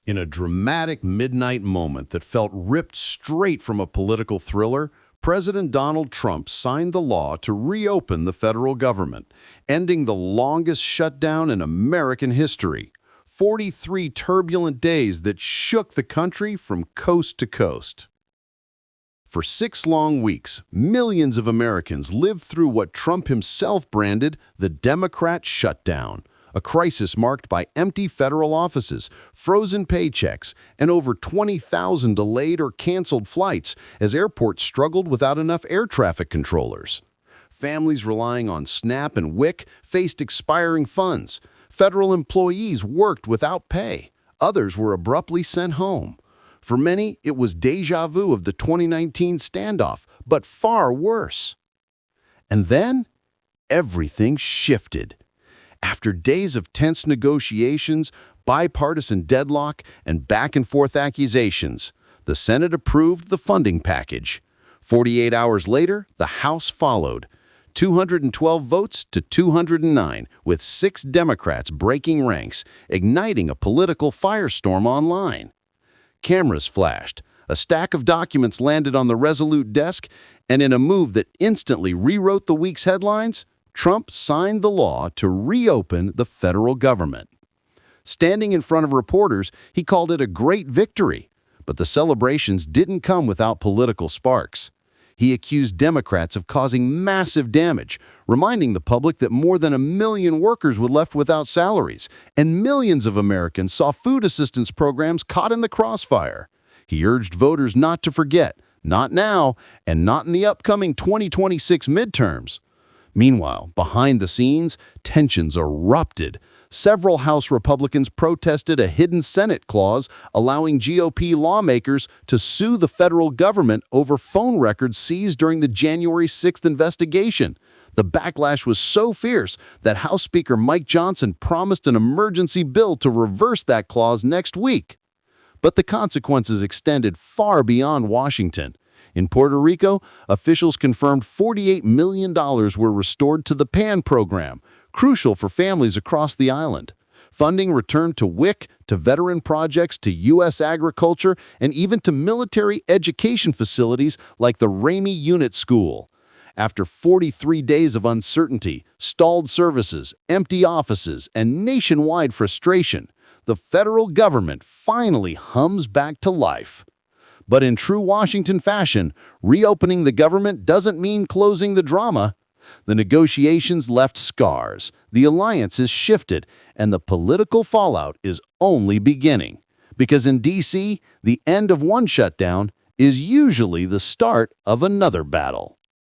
In a dramatic midnight moment that felt ripped straight from a political thriller, President Donald Trump signed the law to reopen the federal government, ending the longest shutdown in American history. 43 turbulent days that shook the country from coast to coast. For 6 long weeks, millions of Americans lived through what Trump himself branded the Democrat shutdown, a crisis marked by empty federal offices, frozen paychecks, and over 20,000 delayed or canceled flights as airports struggled without enough air traffic controllers. Families relying on SNAP and WIC faced expiring funds. Federal employees worked without pay. Others were abruptly sent home. For many, it was déjà vu of the 2019 standoff, but far worse. And then, everything shifted. After days of tense negotiations, bipartisan deadlock, and back-and-forth accusations, the Senate approved the funding package. 48 hours later, the House followed. 212 votes to 209, with 6 Democrats breaking ranks, igniting a political firestorm online. Cameras flashed, a stack of documents landed on the Resolute desk, and in a move that instantly rewrote the week's headlines, Trump signed the law to reopen the federal government. Standing in front of reporters, he called it a great victory, but the celebrations didn't come without political sparks. He accused Democrats of causing massive damage, reminding the public that more than 1 million workers were left without salaries, and millions of Americans saw food assistance programs caught in the crossfire. He urged voters not to forget, not now, and not in the upcoming 2026 midterms. Meanwhile, behind the scenes, tensions erupted. Several House Republicans protested a hidden Senate clause allowing GOP lawmakers to sue the federal government over phone records seized during the January 6th investigation. The backlash was so fierce that House Speaker Mike Johnson promised an emergency bill to reverse that clause next week. But the consequences extended far beyond Washington. In Puerto Rico, officials confirmed $48 million were restored to the PAN program, crucial for families across the island. Funding returned to WIC, to veteran projects, to U.S. agriculture, and even to military education facilities like the Ramey Unit School. After 43 days of uncertainty, stalled services, empty offices, and nationwide frustration, the federal government finally hums back to life. But in true Washington fashion, reopening the government doesn't mean closing the drama. The negotiations left scars, the alliances shifted, and the political fallout is only beginning. Because in D.C., the end of one shutdown is usually the start of another battle.